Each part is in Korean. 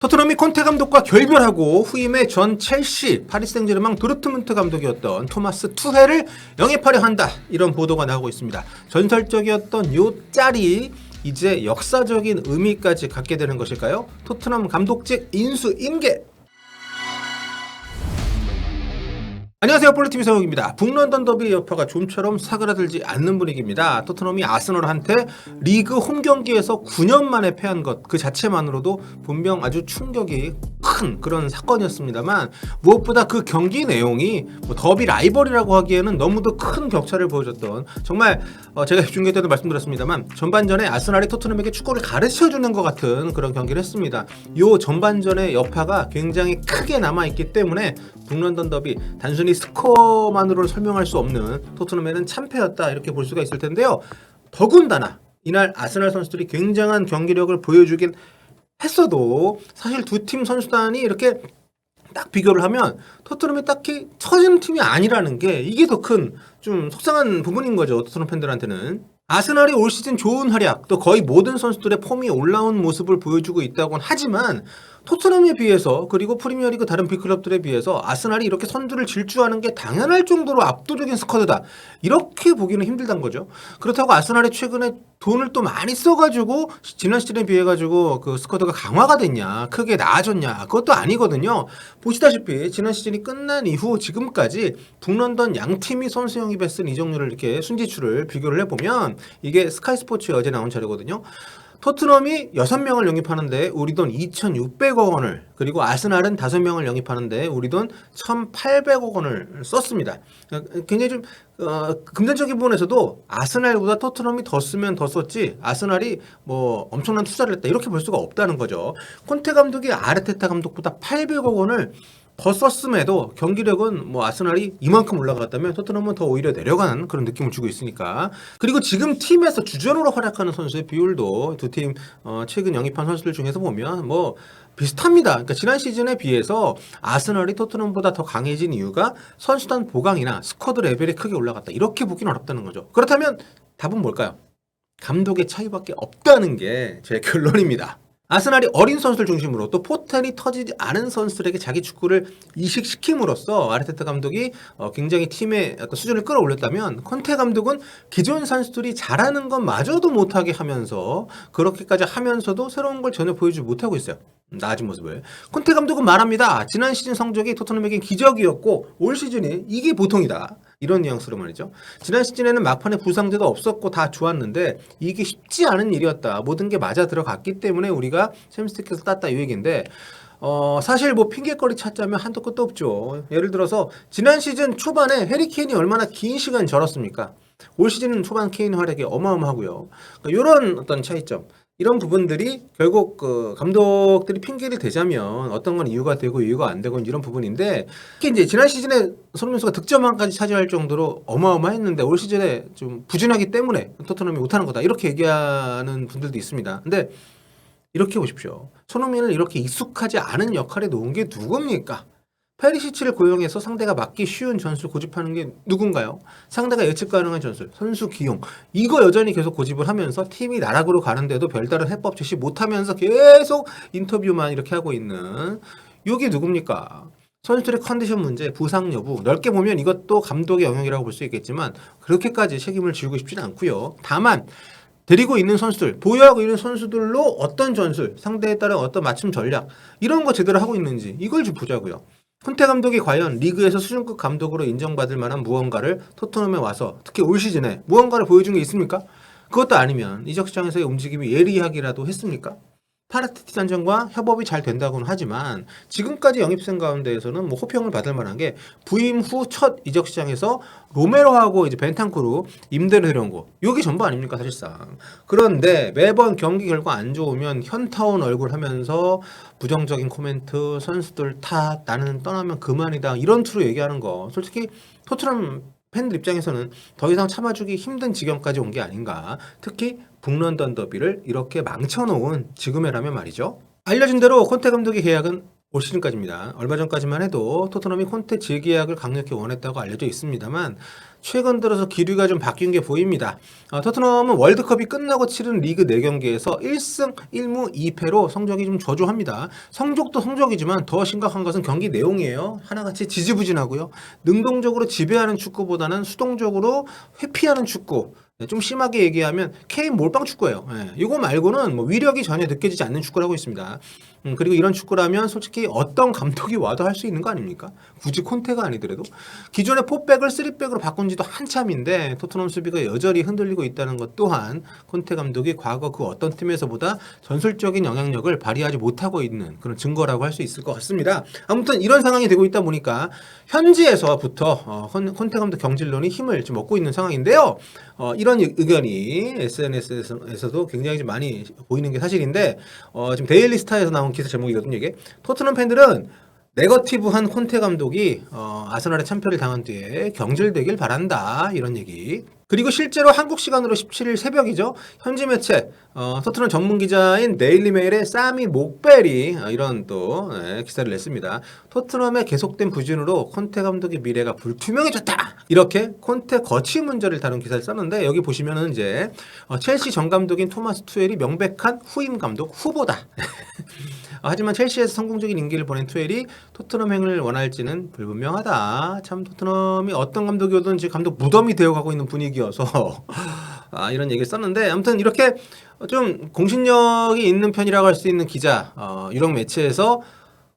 토트넘이 콘테 감독과 결별하고 후임의 전 첼시, 파리 생제르맹 도르트문트 감독이었던 토마스 투헬을 영입하려 한다. 이런 보도가 나오고 있습니다. 전설적이었던 요 짤이 이제 역사적인 의미까지 갖게 되는 것일까요? 토트넘 감독직 인수 임계! 안녕하세요, 볼리TV 성욱입니다. 북런던 더비 여파가 좀처럼 사그라들지 않는 분위기입니다. 토트넘이 아스널한테 리그 홈 경기에서 9년 만에 패한 것 그 자체만으로도 분명 아주 충격이 큰 그런 사건이었습니다만, 무엇보다 그 경기 내용이 더비 라이벌이라고 하기에는 너무도 큰 격차를 보여줬던, 정말 제가 중계 때도 말씀드렸습니다만 전반전에 아스날이 토트넘에게 축구를 가르쳐주는 것 같은 그런 경기를 했습니다. 요 전반전의 여파가 굉장히 크게 남아있기 때문에 북런던 더비 단순히 스코어만으로 설명할 수 없는 토트넘에는 참패였다, 이렇게 볼 수가 있을 텐데요. 더군다나 이날 아스날 선수들이 굉장한 경기력을 보여주긴 했어도 사실 두 팀 선수단이 이렇게 딱 비교를 하면 토트넘이 딱히 처지는 팀이 아니라는 게, 이게 더 큰 좀 속상한 부분인 거죠, 토트넘 팬들한테는. 아스날이 올 시즌 좋은 활약, 또 거의 모든 선수들의 폼이 올라온 모습을 보여주고 있다고는 하지만 토트넘에 비해서, 그리고 프리미어리그 다른 빅클럽들에 비해서 아스날이 이렇게 선두를 질주하는 게 당연할 정도로 압도적인 스쿼드다, 이렇게 보기는 힘들단 거죠. 그렇다고 아스날이 최근에 돈을 또 많이 써가지고 지난 시즌에 비해 가지고 그 스쿼드가 강화가 됐냐, 크게 나아졌냐, 그것도 아니거든요. 보시다시피 지난 시즌이 끝난 이후 지금까지 북런던 양 팀이 선수 영입에 쓴 이적료를 이렇게 순지출을 비교를 해보면, 이게 스카이스포츠에 어제 나온 자료거든요. 토트넘이 6명을 영입하는데 우리 돈 2,600억 원을, 그리고 아스날은 5명을 영입하는데 우리 돈 1,800억 원을 썼습니다. 굉장히 좀 금전적인 부분에서도 아스날보다 토트넘이 더 쓰면 더 썼지 아스날이 뭐 엄청난 투자를 했다, 이렇게 볼 수가 없다는 거죠. 콘테 감독이 아르테타 감독보다 800억 원을 더 썼음에도 경기력은 뭐 아스날이 이만큼 올라갔다면 토트넘은 더 오히려 내려가는 그런 느낌을 주고 있으니까. 그리고 지금 팀에서 주전으로 활약하는 선수의 비율도 두 팀 최근 영입한 선수들 중에서 보면 뭐 비슷합니다. 그러니까 지난 시즌에 비해서 아스널이 토트넘보다 더 강해진 이유가 선수단 보강이나 스쿼드 레벨이 크게 올라갔다, 이렇게 보기는 어렵다는 거죠. 그렇다면 답은 뭘까요? 감독의 차이밖에 없다는 게 제 결론입니다. 아스날이 어린 선수들 중심으로 또 포텐이 터지지 않은 선수들에게 자기 축구를 이식시킴으로써 아르테타 감독이 굉장히 팀의 어떤 수준을 끌어올렸다면, 콘테 감독은 기존 선수들이 잘하는 것마저도 못하게 하면서, 그렇게까지 하면서도 새로운 걸 전혀 보여주지 못하고 있어요. 나아진 모습을. 콘테 감독은 말합니다. 지난 시즌 성적이 토트넘에겐 기적이었고 올 시즌이 이게 보통이다, 이런 뉘앙스로 말이죠. 지난 시즌에는 막판에 부상자도 없었고 다 좋았는데 이게 쉽지 않은 일이었다, 모든 게 맞아 들어갔기 때문에 우리가 챔스티켓을 땄다, 이 얘기인데, 사실 뭐 핑계거리 찾자면 한도 끝도 없죠. 예를 들어서 지난 시즌 초반에 해리 케인이 얼마나 긴 시간 절었습니까? 올 시즌은 초반 케인 활약이 어마어마하고요. 그러니까 이런 어떤 차이점, 이런 부분들이 결국 그 감독들이 핑계를 대자면 어떤 건 이유가 되고 이유가 안 되고 이런 부분인데, 특히 이제 지난 시즌에 손흥민 선수가 득점왕까지 차지할 정도로 어마어마했는데 올 시즌에 좀 부진하기 때문에 토트넘이 못하는 거다, 이렇게 얘기하는 분들도 있습니다. 근데 이렇게 보십시오. 손흥민을 이렇게 익숙하지 않은 역할에 놓은 게 누굽니까? 페리시치를 고용해서 상대가 맞기 쉬운 전술 고집하는 게 누군가요? 상대가 예측 가능한 전술, 선수 기용, 이거 여전히 계속 고집을 하면서 팀이 나락으로 가는데도 별다른 해법 제시 못하면서 계속 인터뷰만 이렇게 하고 있는, 이게 누굽니까? 선수들의 컨디션 문제, 부상 여부, 넓게 보면 이것도 감독의 영역이라고 볼 수 있겠지만 그렇게까지 책임을 지우고 싶지는 않고요. 다만 데리고 있는 선수들, 보유하고 있는 선수들로 어떤 전술, 상대에 따른 어떤 맞춤 전략, 이런 거 제대로 하고 있는지 이걸 좀 보자고요. 콘테 감독이 과연 리그에서 수준급 감독으로 인정받을 만한 무언가를 토트넘에 와서, 특히 올 시즌에 무언가를 보여준 게 있습니까? 그것도 아니면 이적 시장에서의 움직임이 예리하기라도 했습니까? 파르티잔전과 협업이 잘 된다고는 하지만 지금까지 영입생 가운데에서는 뭐 호평을 받을 만한 게 부임 후 첫 이적 시장에서 로메로하고 이제 벤탄쿠르 임대를 데려온 거, 요게 전부 아닙니까 사실상. 그런데 매번 경기 결과 안 좋으면 현타온 얼굴 하면서 부정적인 코멘트, 선수들 탓, 나는 떠나면 그만이다, 이런 투로 얘기하는 거, 솔직히 토트넘 팬들 입장에서는 더 이상 참아주기 힘든 지경까지 온 게 아닌가. 특히 북런던 더비를 이렇게 망쳐놓은 지금이라면 말이죠. 알려진 대로 콘테 감독의 계약은 올 시즌까지입니다. 얼마 전까지만 해도 토트넘이 콘테 재계약을 강력히 원했다고 알려져 있습니다만 최근 들어서 기류가 좀 바뀐 게 보입니다. 토트넘은 월드컵이 끝나고 치른 리그 4경기에서 1승 1무 2패로 성적이 좀 저조합니다. 성적도 성적이지만 더 심각한 것은 경기 내용이에요. 하나같이 지지부진하고요. 능동적으로 지배하는 축구보다는 수동적으로 회피하는 축구. 좀 심하게 얘기하면 K 몰빵 축구예요. 이거 말고는 뭐 위력이 전혀 느껴지지 않는 축구를 하고 있습니다. 그리고 이런 축구라면 솔직히 어떤 감독이 와도 할 수 있는 거 아닙니까? 굳이 콘테가 아니더라도 기존의 4백을 3백으로 바꾼 지도 한참인데 토트넘 수비가 여전히 흔들리고 있다는 것 또한 콘테 감독이 과거 그 어떤 팀에서보다 전술적인 영향력을 발휘하지 못하고 있는 그런 증거라고 할 수 있을 것 같습니다. 아무튼 이런 상황이 되고 있다 보니까 현지에서부터 콘테 감독 경질론이 힘을 좀 얻고 있는 상황인데요. 이런 의견이 SNS에서도 굉장히 좀 많이 보이는 게 사실인데 지금 데일리 스타에서 나온 기사 제목이거든요. 이게 토트넘 팬들은 네거티브한 콘테 감독이 아스널의 참패를 당한 뒤에 경질되길 바란다 이런 얘기. 그리고 실제로 한국 시간으로 17일 새벽이죠. 현지 매체 토트넘 전문 기자인 데일리 메일의 사미 목벨이 이런 또 기사를 냈습니다. 토트넘의 계속된 부진으로 콘테 감독의 미래가 불투명해졌다. 이렇게 콘테 거취 문제를 다룬 기사를 썼는데 여기 보시면은 이제 첼시 전 감독인 토마스 투엘이 명백한 후임 감독 후보다. 하지만 첼시에서 성공적인 임기를 보낸 투엘이 토트넘 행을 원할지는 불분명하다. 참 토트넘이 어떤 감독이 오든 지금 감독 무덤이 되어가고 있는 분위기여서 이런 얘기를 썼는데 아무튼 이렇게 좀 공신력이 있는 편이라고 할 수 있는 기자 유력 매체에서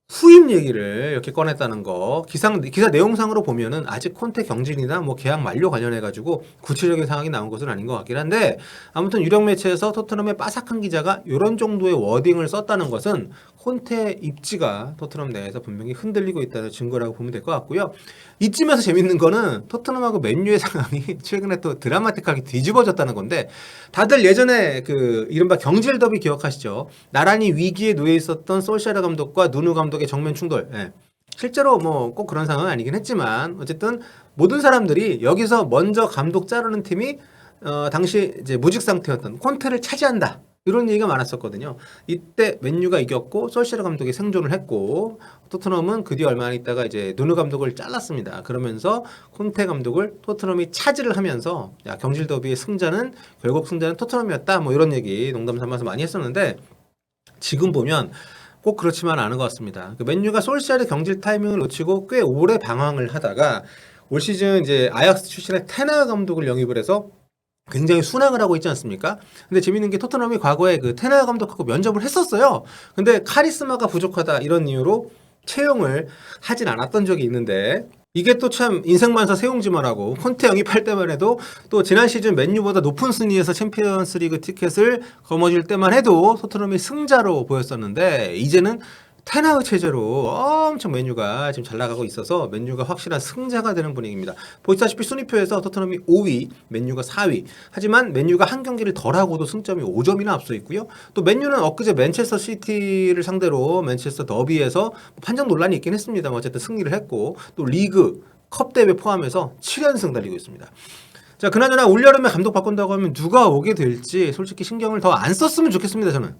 후임 얘기를 이렇게 꺼냈다는 거 기사 내용상으로 보면은 아직 콘테 경질이나 뭐 계약 만료 관련해 가지고 구체적인 상황이 나온 것은 아닌 것 같긴 한데 아무튼 유력 매체에서 토트넘의 빠삭한 기자가 이런 정도의 워딩을 썼다는 것은 콘테 입지가 토트넘 내에서 분명히 흔들리고 있다는 증거라고 보면 될 것 같고요. 이쯤에서 재밌는 거는 토트넘하고 맨유의 상황이 최근에 또 드라마틱하게 뒤집어졌다는 건데 다들 예전에 그 이른바 경질 더비 기억하시죠? 나란히 위기에 놓여 있었던 솔샤르 감독과 누누 감독의 정면 충돌. 실제로 뭐 꼭 그런 상황은 아니긴 했지만 어쨌든 모든 사람들이 여기서 먼저 감독 자르는 팀이 당시 이제 무직 상태였던 콘테를 차지한다. 이런 얘기가 많았었거든요. 이때 맨유가 이겼고 솔샤르 감독이 생존을 했고 토트넘은 그 뒤 얼마 안 있다가 이제 누누 감독을 잘랐습니다. 그러면서 콘테 감독을 토트넘이 차지를 하면서 야, 경질 더비의 결국 승자는 토트넘이었다. 뭐 이런 얘기 농담 삼아서 많이 했었는데 지금 보면 꼭 그렇지만 않은 것 같습니다. 맨유가 솔샤르 경질 타이밍을 놓치고 꽤 오래 방황을 하다가 올 시즌 이제 아약스 출신의 테나 감독을 영입을 해서 굉장히 순항을 하고 있지 않습니까? 근데 재밌는 게 토트넘이 과거에 그 테나 감독하고 면접을 했었어요. 근데 카리스마가 부족하다 이런 이유로 채용을 하진 않았던 적이 있는데 이게 또 참 인생만사 세용지만하고 콘테 영입할 때만 해도 또 지난 시즌 맨유보다 높은 순위에서 챔피언스 리그 티켓을 거머쥘 때만 해도 토트넘이 승자로 보였었는데 이제는 테나의 체제로 엄청 맨유가 지금 잘 나가고 있어서 맨유가 확실한 승자가 되는 분위기입니다. 보시다시피 순위표에서 토트넘이 5위, 맨유가 4위. 하지만 맨유가 한 경기를 덜 하고도 승점이 5점이나 앞서 있고요. 또 맨유는 엊그제 맨체스터 시티를 상대로 맨체스터 더비에서 판정 논란이 있긴 했습니다만 어쨌든 승리를 했고 또 리그, 컵 대회 포함해서 7연승 달리고 있습니다. 자, 그나저나 올여름에 감독 바꾼다고 하면 누가 오게 될지 솔직히 신경을 더 안 썼으면 좋겠습니다. 저는.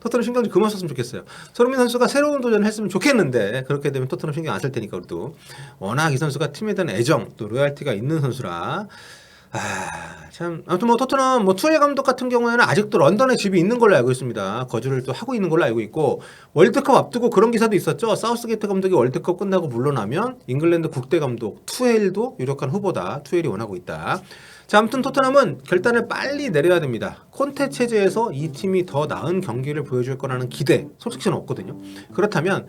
토트넘 신경 좀 그만 썼으면 좋겠어요. 손흥민 선수가 새로운 도전을 했으면 좋겠는데 그렇게 되면 토트넘 신경 안 쓸 테니까 우리도 워낙 이 선수가 팀에 대한 애정 또 로얄티가 있는 선수라 참 아무튼 뭐 토트넘 뭐 투엘 감독 같은 경우에는 아직도 런던에 집이 있는 걸로 알고 있습니다. 거주를 또 하고 있는 걸로 알고 있고 월드컵 앞두고 그런 기사도 있었죠. 사우스게이트 감독이 월드컵 끝나고 물러나면 잉글랜드 국대 감독 투엘도 유력한 후보다. 투엘이 원하고 있다. 자, 아무튼 토트넘은 결단을 빨리 내려야 됩니다. 콘테 체제에서 이 팀이 더 나은 경기를 보여줄 거라는 기대 솔직히 저는 없거든요. 그렇다면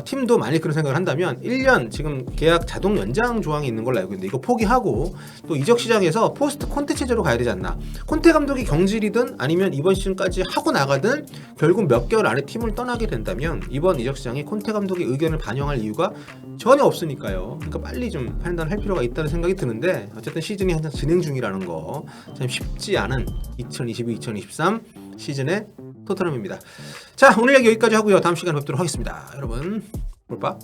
팀도 만약 그런 생각을 한다면 1년 지금 계약 자동 연장 조항이 있는 걸로 알고 있는데 이거 포기하고 또 이적 시장에서 포스트 콘테 체제로 가야 되지 않나. 콘테 감독이 경질이든 아니면 이번 시즌까지 하고 나가든 결국 몇 개월 안에 팀을 떠나게 된다면 이번 이적 시장에 콘테 감독의 의견을 반영할 이유가 전혀 없으니까요. 그러니까 빨리 좀 판단할 필요가 있다는 생각이 드는데 어쨌든 시즌이 한창 진행 중이라는 거 참 쉽지 않은 2022-2023 시즌의 토트넘입니다. 자, 오늘 얘기 여기까지 하고요. 다음 시간에 뵙도록 하겠습니다. 여러분, 볼빠.